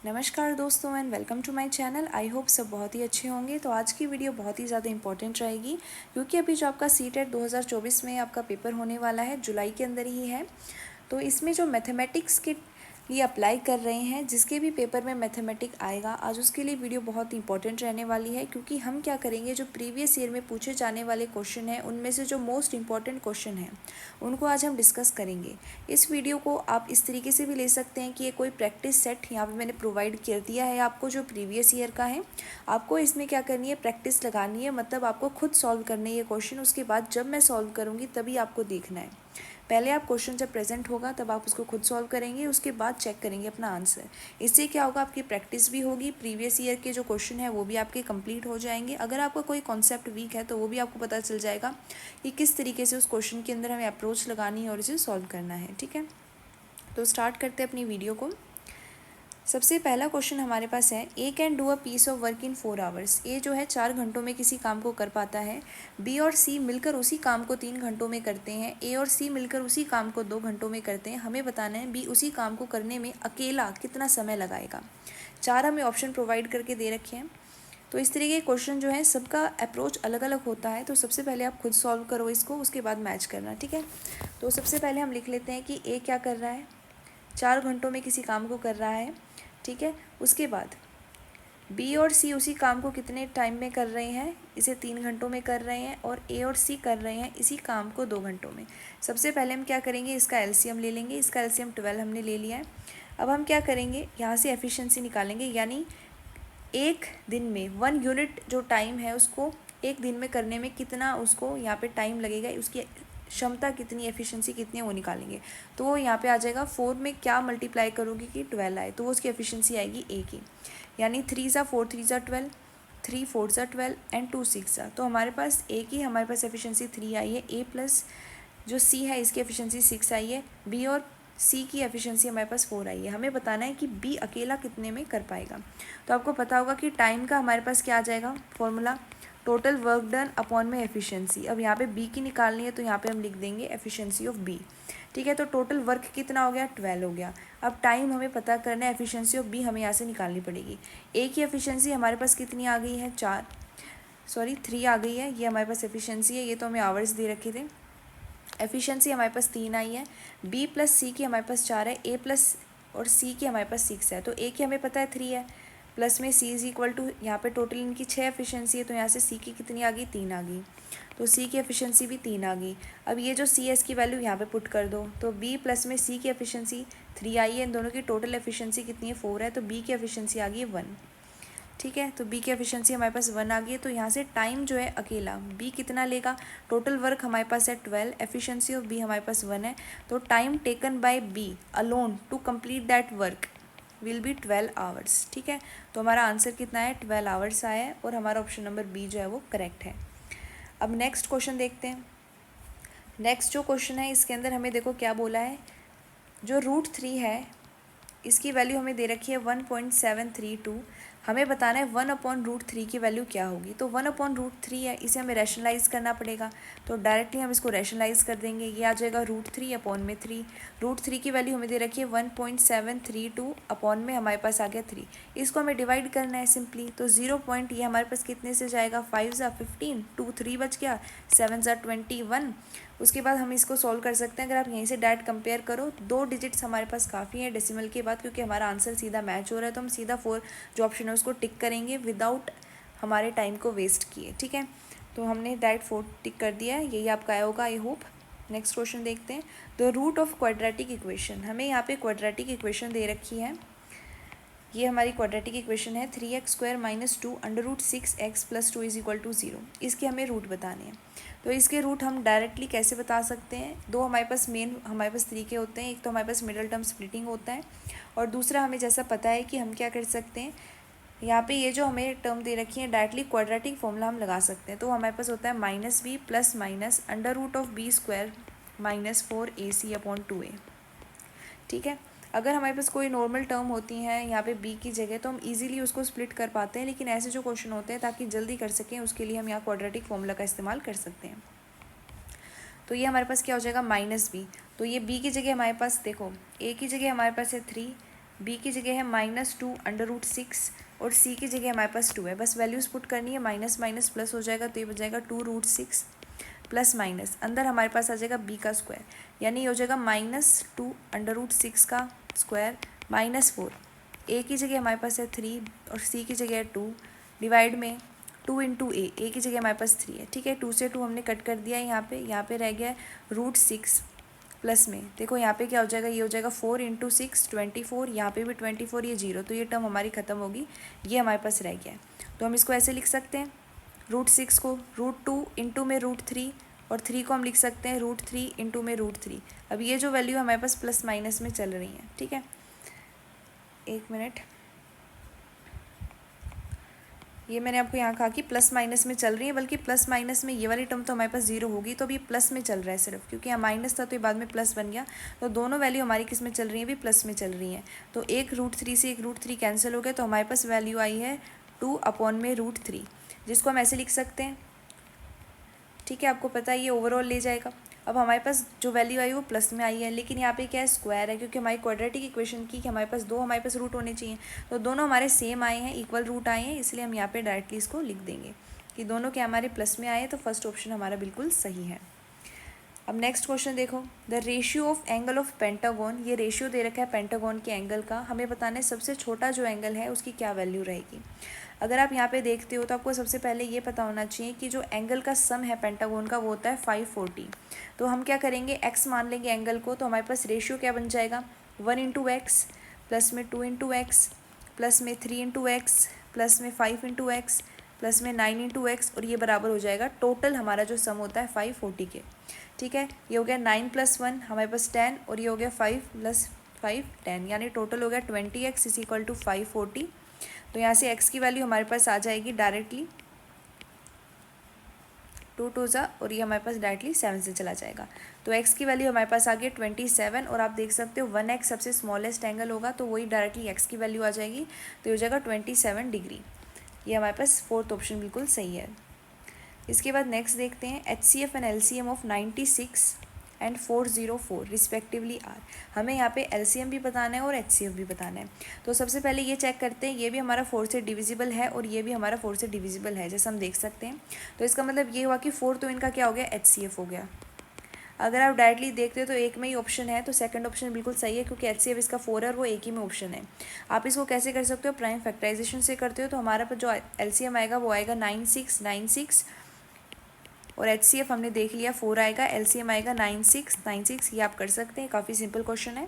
नमस्कार दोस्तों and welcome to my channel. I hope सब बहुत ही अच्छे होंगे। तो आज की वीडियो बहुत ही ज़्यादा इंपॉर्टेंट रहेगी क्योंकि अभी जो आपका सीटेट 2024 में आपका पेपर होने वाला है, जुलाई के अंदर ही है। तो इसमें जो मैथमेटिक्स के लिए अप्लाई कर रहे हैं, जिसके भी पेपर में मैथमेटिक आएगा, आज उसके लिए वीडियो बहुत इंपॉर्टेंट रहने वाली है क्योंकि हम क्या करेंगे, जो प्रीवियस ईयर में पूछे जाने वाले क्वेश्चन हैं उनमें से जो मोस्ट इंपॉर्टेंट क्वेश्चन हैं उनको आज हम डिस्कस करेंगे। इस वीडियो को आप इस तरीके से भी ले सकते हैं कि ये कोई प्रैक्टिस सेट यहाँ पे मैंने प्रोवाइड कर दिया है आपको, जो प्रीवियस ईयर का है। आपको इसमें क्या करनी है, प्रैक्टिस लगानी है, मतलब आपको खुद सॉल्व करने ये क्वेश्चन। उसके बाद जब मैं सॉल्व करूँगी तभी आपको देखना है। पहले आप क्वेश्चन जब प्रेजेंट होगा तब आप उसको खुद सॉल्व करेंगे, उसके बाद चेक करेंगे अपना आंसर। इससे क्या होगा, आपकी प्रैक्टिस भी होगी, प्रीवियस ईयर के जो क्वेश्चन है वो भी आपके कंप्लीट हो जाएंगे। अगर आपका कोई कॉन्सेप्ट वीक है तो वो भी आपको पता चल जाएगा कि किस तरीके से उस क्वेश्चन के अंदर हमें अप्रोच लगानी है और इसे सॉल्व करना है। ठीक है, तो स्टार्ट करते हैं अपनी वीडियो को। सबसे पहला क्वेश्चन हमारे पास है, A can do a piece of work in 4 hours. A जो है 4 घंटों में किसी काम को कर पाता है। बी और सी मिलकर उसी काम को 3 घंटों में करते हैं। ए और सी मिलकर उसी काम को 2 घंटों में करते हैं। हमें बताना है बी उसी काम को करने में अकेला कितना समय लगाएगा। 4 हमें ऑप्शन प्रोवाइड करके दे रखे हैं। तो इस तरीके के क्वेश्चन जो है सबका अप्रोच अलग अलग होता है। तो सबसे पहले आप खुद सॉल्व करो इसको, उसके बाद मैच करना। ठीक है, तो सबसे पहले हम लिख लेते हैं कि ए क्या कर रहा है, 4 घंटों में किसी काम को कर रहा है। ठीक है, उसके बाद बी और सी उसी काम को कितने टाइम में कर रहे हैं, इसे 3 घंटों में कर रहे हैं। और ए और सी कर रहे हैं इसी काम को 2 घंटों में। सबसे पहले हम क्या करेंगे, इसका एलसीएम ले लेंगे। इसका एलसीएम 12 हमने ले लिया है। अब हम क्या करेंगे, यहाँ से एफिशिएंसी निकालेंगे, यानी एक दिन में 1 यूनिट जो टाइम है उसको एक दिन में करने में कितना उसको यहाँ पे टाइम लगेगा, उसकी क्षमता कितनी, एफिशिएंसी कितनी है वो निकालेंगे। तो वो यहाँ पे आ जाएगा 4 में क्या मल्टीप्लाई करोगे कि 12 आए, तो वो उसकी एफिशिएंसी आएगी ए की, यानी 3 ज़ा 4 3 ज़ा 12, 3 4 ज़ा 12 एंड 2 6 ज़ा। तो हमारे पास ए की हमारे पास एफिशिएंसी 3 आई है। ए प्लस जो सी है इसकी एफिशिएंसी 6 आई है। बी और सी की एफिशिएंसी हमारे पास 4 आई है। हमें बताना है कि बी अकेला कितने में कर पाएगा। तो आपको पता होगा कि टाइम का हमारे पास क्या आ जाएगा formula, total work done upon में एफिशिएंसी। अब यहाँ पे बी की निकालनी है तो यहाँ पे हम लिख देंगे एफिशिएंसी ऑफ बी। ठीक है, तो टोटल वर्क कितना हो गया, 12 हो गया। अब टाइम हमें पता करना है, एफिशिएंसी ऑफ बी हमें यहाँ से निकालनी पड़ेगी। ए की एफिशिएंसी हमारे पास कितनी आ गई है, 3 आ गई है। ये हमारे पास एफिशिएंसी है, ये तो हमें आवर्स दे रखे थे। एफिशिएंसी हमारे पास 3 आई है। बी प्लस सी की हमारे पास 4 है। ए प्लस और सी की हमारे पास 6 है। तो ए की हमें पता है 3 है, प्लस में सी इज इक्वल टू, यहाँ पे टोटल इनकी 6 एफिशिएंसी है, तो यहाँ से सी की कितनी आ गई, 3 आ गई। तो सी की एफिशिएंसी भी 3 आ गई। अब ये जो सी है इसकी वैल्यू यहाँ पे पुट कर दो, तो बी प्लस में सी की एफिशिएंसी 3 आई है। इन दोनों की टोटल एफिशिएंसी कितनी है, 4 है, तो बी की एफिशिएंसी आ गई है 1। ठीक है, तो बी की एफिशिएंसी हमारे पास 1 आ गई है। तो यहाँ से टाइम जो है अकेला बी कितना लेगा, टोटल वर्क हमारे पास है 12, एफिशिएंसी ऑफ बी हमारे पास 1 है। तो time taken by B alone to complete that work will be 12 hours. ठीक है, तो हमारा आंसर कितना है, 12 आवर्स आया है और हमारा ऑप्शन नंबर बी जो है वो करेक्ट है। अब नेक्स्ट क्वेश्चन देखते हैं। नेक्स्ट जो क्वेश्चन है इसके अंदर हमें देखो क्या बोला है, जो √3 है इसकी वैल्यू हमें दे रखी है 1.732। हमें बताना है 1/√3 की वैल्यू क्या होगी। तो 1/√3 है, इसे हमें रैशनलाइज करना पड़ेगा। तो डायरेक्टली हम इसको रैशनलाइज कर देंगे, ये आ जाएगा √3/3। √3 की वैल्यू हमें दे रखी है 1.732 अपॉन में हमारे पास आ गया 3। इसको हमें डिवाइड करना है सिंपली। तो 0 पॉइंट ये हमारे पास कितने से जाएगा, 5 ज़ा 15, 2 3 बच गया, 7 ज़ा 21। उसके बाद हम इसको सॉल्व कर सकते हैं। अगर आप यहीं से डायरेक्ट कंपेयर करो, 2 डिजिट्स हमारे पास काफ़ी हैं डेसिमल के बाद, क्योंकि हमारा आंसर सीधा मैच हो रहा है। तो हम सीधा 4 जो ऑप्शन है उसको टिक करेंगे विदाउट हमारे टाइम को वेस्ट किए। ठीक है, तो हमने डायरेक्ट 4 टिक कर दिया है, यही आपका आया होगा आई होप। नेक्स्ट क्वेश्चन देखते हैं। The root of quadratic equation, हमें यहाँ पे क्वाड्रेटिक इक्वेशन दे रखी है। ये हमारी क्वाड्रेटिक इक्वेशन है 3x² - 2 √6x + 2 = 0। इसके हमें रूट बताने हैं। तो इसके रूट हम डायरेक्टली कैसे बता सकते हैं, दो हमारे पास तरीके होते हैं। एक तो हमारे पास मिडल टर्म स्प्लिटिंग होता है, और दूसरा हमें जैसा पता है कि हम क्या कर सकते हैं, यहाँ पे ये जो हमें टर्म दे रखी है डायरेक्टली क्वाड्रेटिक फॉर्मूला हम लगा सकते हैं। तो हमारे पास होता है -b + √b² - 4ac/2a। ठीक है, अगर हमारे पास कोई नॉर्मल टर्म होती हैं यहाँ पे b की जगह, तो हम इजीली उसको स्प्लिट कर पाते हैं। लेकिन ऐसे जो क्वेश्चन होते हैं ताकि जल्दी कर सकें, उसके लिए हम यहाँ क्वाड्रेटिक फॉर्मूला का इस्तेमाल कर सकते हैं। तो ये हमारे पास क्या हो जाएगा, -b। तो ये b की जगह हमारे पास देखो, a की जगह हमारे पास है 3, बी की जगह है -2√6 और सी की जगह हमारे पास 2 है। बस वैल्यूज़ पुट करनी है, माइनस माइनस प्लस हो जाएगा तो ये बन जाएगा 2√6 प्लस माइनस अंदर हमारे पास आ जाएगा b का स्क्वायर, यानी ये हो जाएगा -2√6 का स्क्वायर -4। a की जगह हमारे पास है 3 और c की जगह है 2 डिवाइड में 2 इंटू ए की जगह हमारे पास 3 है। ठीक है, 2 से 2 हमने कट कर दिया है। यहाँ पे रह गया है √6 प्लस में देखो यहाँ पे क्या हो जाएगा, ये हो जाएगा 4 इंटू 6 24, यहाँ पे भी 24, ये 0, तो ये टर्म हमारी खत्म होगी, ये हमारे पास रह गया है। तो हम इसको ऐसे लिख सकते हैं, √6 को √2 इंटू में √3 और 3 को हम लिख सकते हैं √3 इंटू में √3। अब ये जो वैल्यू हमारे पास प्लस माइनस में चल रही है। ठीक है, एक मिनट, ये मैंने आपको यहाँ कहा कि प्लस माइनस में चल रही है, बल्कि प्लस माइनस में ये वाली टर्म तो हमारे पास 0 होगी, तो अभी प्लस में चल रहा है सिर्फ, क्योंकि यहाँ माइनस था तो ये बाद में प्लस बन गया। तो दोनों वैल्यू हमारी किस में चल रही है, भी प्लस में चल रही हैं। तो एक √3 से एक √3 कैंसिल हो गया, तो हमारे पास वैल्यू आई है 2/√3, जिसको हम ऐसे लिख सकते हैं। ठीक है, आपको पता है ये ओवरऑल ले जाएगा। अब हमारे पास जो वैल्यू आई वो प्लस में आई है, लेकिन यहाँ पे क्या है, स्क्वायर है, क्योंकि हमारी क्वाड्रेटिक इक्वेशन की कि हमारे पास हमारे पास रूट होने चाहिए, तो दोनों हमारे सेम आए हैं, इक्वल रूट आए हैं, इसलिए हम यहाँ पे डायरेक्टली इसको लिख देंगे कि दोनों के हमारे प्लस में आए हैं। तो फर्स्ट ऑप्शन हमारा बिल्कुल सही है। अब नेक्स्ट क्वेश्चन देखो, the ratio of angle of pentagon, ये रेशियो दे रखा है पेंटागन के एंगल का, हमें बताना है सबसे छोटा जो एंगल है उसकी क्या वैल्यू रहेगी। अगर आप यहाँ पे देखते हो तो आपको सबसे पहले ये पता होना चाहिए कि जो एंगल का सम है पेंटागन का वो होता है 540। तो हम क्या करेंगे, x मान लेंगे एंगल को, तो हमारे पास रेशियो क्या बन जाएगा, 1 इंटू एक्स प्लस में 2 इंटू एक्स प्लस में 3 इंटू एक्स प्लस में 5 इंटू एक्स प्लस में 9 इंटू एक्स, और ये बराबर हो जाएगा टोटल हमारा जो सम होता है 540 के। ठीक है, ये हो गया 9 + 1 हमारे पास 10, और ये हो गया 5 + 5 10, यानी टोटल हो गया 20x = 540। तो यहाँ से x की वैल्यू हमारे पास आ जाएगी डायरेक्टली 2 2 ज़ा, और ये हमारे पास डायरेक्टली 7 से चला जाएगा। तो x की वैल्यू हमारे पास आ गई 27, और आप देख सकते हो 1x सबसे स्मॉलेस्ट एंगल होगा, तो वही डायरेक्टली x की वैल्यू आ जाएगी, तो हो जाएगा 27 डिग्री। ये हमारे पास फोर्थ ऑप्शन बिल्कुल सही है। इसके बाद नेक्स्ट देखते हैं, HCF and LCM of 96 and 404 respectively are. हमें यहाँ पे LCM भी बताना है और HCF भी बताना है। तो सबसे पहले ये चेक करते हैं, ये भी हमारा 4 से डिविजिबल है और ये भी हमारा 4 से डिविजिबल है, जैसे हम देख सकते हैं। तो इसका मतलब ये हुआ कि 4 तो इनका क्या हो गया, HCF हो गया। अगर आप डायरेक्टली देखते हो तो एक में ही ऑप्शन है, तो सेकंड ऑप्शन बिल्कुल सही है, क्योंकि HCF इसका 4 है और वो एक ही में ऑप्शन है। आप इसको कैसे कर सकते हो, प्राइम फैक्टराइजेशन से करते हो, तो हमारा जो LCM आएगा वो आएगा 9696, और HCF हमने देख लिया 4 आएगा, LCM आएगा 9696। ये आप कर सकते हैं, काफ़ी सिंपल क्वेश्चन है।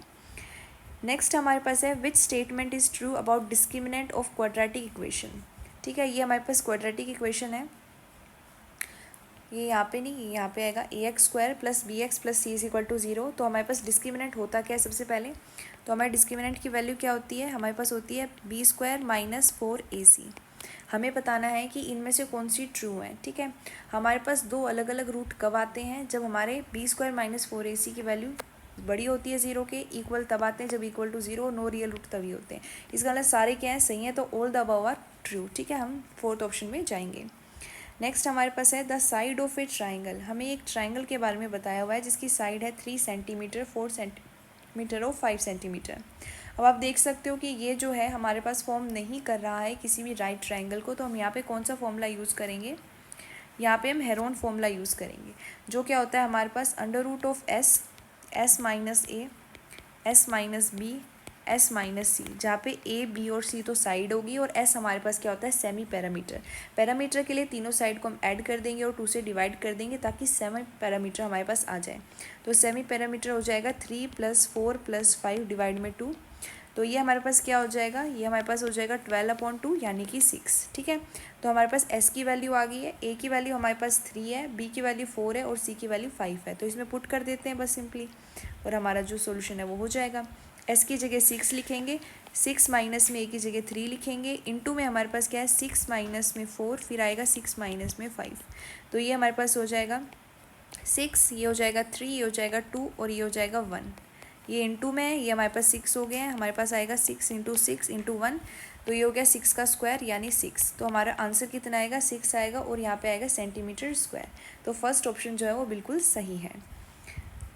नेक्स्ट हमारे पास है, which statement is true about discriminant of quadratic equation. ठीक है, ये हमारे पास क्वाड्रेटिक इक्वेशन है, ये यहाँ पे नहीं, यहाँ पे आएगा ax² + bx + c = 0। तो हमारे पास डिस्क्रिमिनेंट होता क्या है, सबसे पहले तो हमारे डिस्क्रिमिनेंट की वैल्यू क्या होती है, हमारे पास होती है b² - 4ac। हमें बताना है कि इनमें से कौन सी ट्रू है। ठीक है, हमारे पास दो अलग अलग रूट कब आते हैं, जब हमारे b² - 4ac की वैल्यू बड़ी होती है 0 के, इक्वल तब आते हैं जब equal to 0, no real root तभी होते हैं। इसका मतलब सारे क्या हैं, सही हैं, तो all the above are true. ठीक है, हम फोर्थ ऑप्शन में जाएंगे। नेक्स्ट हमारे पास है, the side of A triangle. हमें एक ट्राइंगल के बारे में बताया हुआ है जिसकी साइड है 3 सेंटीमीटर, 4 सेंटीमीटर और 5 सेंटीमीटर। अब आप देख सकते हो कि ये जो है हमारे पास फॉर्म नहीं कर रहा है किसी भी राइट ट्राइंगल को, तो हम यहाँ पे कौन सा फॉर्मूला यूज़ करेंगे, यहाँ पे हम हेरोन फॉर्मूला यूज़ करेंगे, जो क्या होता है हमारे पास √S S - A S - B S - C, जहाँ पे A B और C तो साइड होगी, और S हमारे पास क्या होता है, सेमी पैरामीटर। पैरामीटर के लिए तीनों साइड को हम ऐड कर देंगे और 2 से डिवाइड कर देंगे ताकि सेमी पैरामीटर हमारे पास आ जाए। तो सेमी पैरामीटर हो जाएगा 3 + 4 + 5 डिवाइड में 2। तो ये हमारे पास क्या हो जाएगा, ये हमारे पास हो जाएगा 12/2 यानी कि 6। ठीक है, तो हमारे पास S की वैल्यू आ गई है, A की वैल्यू हमारे पास 3 है, B की वैल्यू 4 है और C की वैल्यू 5 है। तो इसमें पुट कर देते हैं बस सिंपली, और हमारा जो सोल्यूशन है वो हो जाएगा। S की जगह 6 लिखेंगे, 6 माइनस में A की जगह 3 लिखेंगे, इंटू में हमारे पास क्या है, 6 माइनस में 4, फिर आएगा 6 माइनस में 5। तो ये हमारे पास हो जाएगा 6, ये हो जाएगा 3, ये हो जाएगा 2 और ये हो जाएगा 1। ये इंटू में है, ये हमारे पास 6 हो गए हैं, हमारे पास आएगा 6 × 6 × 1, तो ये हो गया 6 का स्क्वायर यानी 6। तो हमारा आंसर कितना आएगा, 6 आएगा, और यहाँ पे आएगा सेंटीमीटर स्क्वायर। तो फर्स्ट ऑप्शन जो है वो बिल्कुल सही है।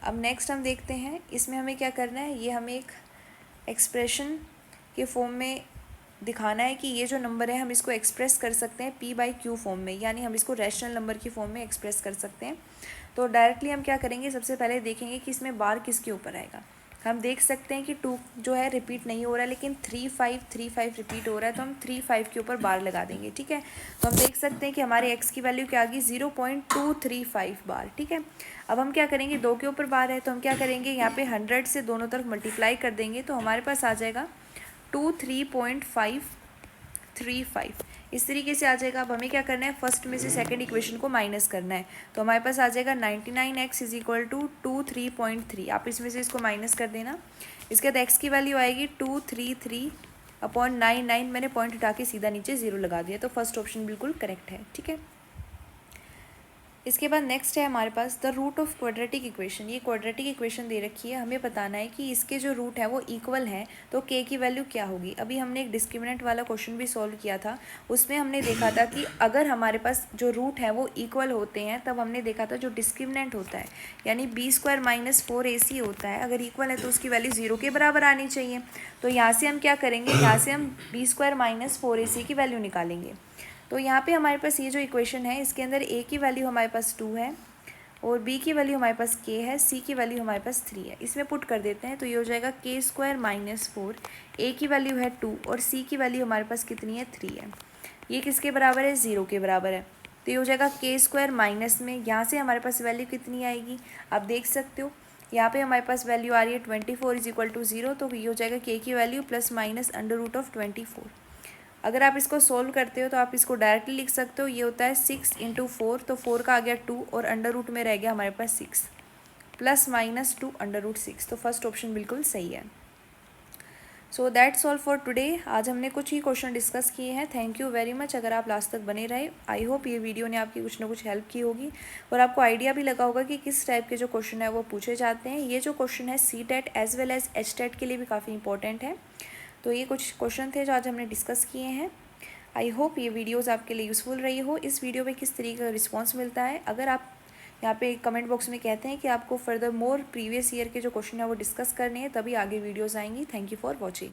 अब नेक्स्ट हम देखते हैं, इसमें हमें क्या करना है, ये हमें एक एक्सप्रेशन के फॉर्म में दिखाना है कि ये जो नंबर है हम इसको एक्सप्रेस कर सकते हैं p/q फॉर्म में, यानी हम इसको रैशनल नंबर की फॉर्म में एक्सप्रेस कर सकते हैं। तो डायरेक्टली हम क्या करेंगे, सबसे पहले देखेंगे कि इसमें बार किसके ऊपर आएगा। हम देख सकते हैं कि 2 जो है रिपीट नहीं हो रहा है, लेकिन 3 5 रिपीट हो रहा है, तो हम 3 5 के ऊपर बार लगा देंगे। ठीक है, तो हम देख सकते हैं कि हमारे x की वैल्यू क्या आ गई, 0.235 बार। ठीक है, अब हम क्या करेंगे, 2 के ऊपर बार है तो हम क्या करेंगे, यहाँ पे 100 से दोनों तरफ मल्टीप्लाई कर देंगे, तो हमारे पास आ जाएगा 23.535। इस तरीके से आ जाएगा। अब हमें क्या करना है, फर्स्ट में से सेकंड इक्वेशन को माइनस करना है, तो हमारे पास आ जाएगा 99x इज इक्वल टू 23.3। आप इसमें से इसको माइनस कर देना। इसके बाद x की वैल्यू आएगी 233/99। मैंने पॉइंट हटा के सीधा नीचे 0 लगा दिया, तो फर्स्ट ऑप्शन बिल्कुल करेक्ट है। ठीक है, इसके बाद नेक्स्ट है हमारे पास the root of quadratic equation. ये क्वाड्रेटिक इक्वेशन दे रखी है, हमें बताना है कि इसके जो रूट है वो इक्वल हैं, तो k की वैल्यू क्या होगी। अभी हमने एक डिस्क्रिमिनेंट वाला क्वेश्चन भी सॉल्व किया था, उसमें हमने देखा था कि अगर हमारे पास जो रूट है वो इक्वल होते हैं, तब हमने देखा था जो डिस्क्रिमिनेंट होता है यानी b² - 4ac होता है, अगर इक्वल है तो उसकी वैल्यू 0 के बराबर आनी चाहिए। तो यहाँ से हम क्या करेंगे, यहाँ से हम b² - 4ac की वैल्यू निकालेंगे। तो यहाँ पे हमारे पास ये जो इक्वेशन है, इसके अंदर a की वैल्यू हमारे पास 2 है और b की वैल्यू हमारे पास k है, c की वैल्यू हमारे पास 3 है। इसमें पुट कर देते हैं तो ये हो जाएगा k² - 4, a की वैल्यू है 2 और c की वैल्यू हमारे पास कितनी है, 3 है। ये किसके बराबर है, 0 के बराबर है। तो ये हो जाएगा k² माइनस में, यहाँ से हमारे पास वैल्यू कितनी आएगी, आप देख सकते हो यहाँ पे हमारे पास वैल्यू आ रही है 24 इज इक्वल टू 0, तो ये हो जाएगा k की वैल्यू प्लस माइनस √24। अगर आप इसको सोल्व करते हो तो आप इसको डायरेक्टली लिख सकते हो, ये होता है 6 × 4, तो 4 का आ गया 2 और अंडर रूट में रह गया हमारे पास 6 प्लस माइनस 2 √6। तो फर्स्ट ऑप्शन बिल्कुल सही है। So that's all for today. आज हमने कुछ ही क्वेश्चन डिस्कस किए हैं। थैंक यू वेरी मच अगर आप लास्ट तक बने रहे। आई होप ये वीडियो ने आपकी कुछ ना कुछ हेल्प की होगी और आपको आइडिया भी लगा होगा कि किस टाइप के जो क्वेश्चन है वो पूछे जाते हैं। ये जो क्वेश्चन है CTET as well as HTET के लिए भी काफ़ी इंपॉर्टेंट है। तो ये कुछ क्वेश्चन थे जो आज हमने डिस्कस किए हैं। आई होप ये वीडियोज़ आपके लिए यूज़फुल रही हो। इस वीडियो में किस तरीके का रिस्पॉन्स मिलता है, अगर आप यहाँ पे कमेंट बॉक्स में कहते हैं कि आपको फर्दर मोर प्रीवियस ईयर के जो क्वेश्चन है वो डिस्कस करने हैं, तभी आगे वीडियोज़ आएंगी। Thank you for watching.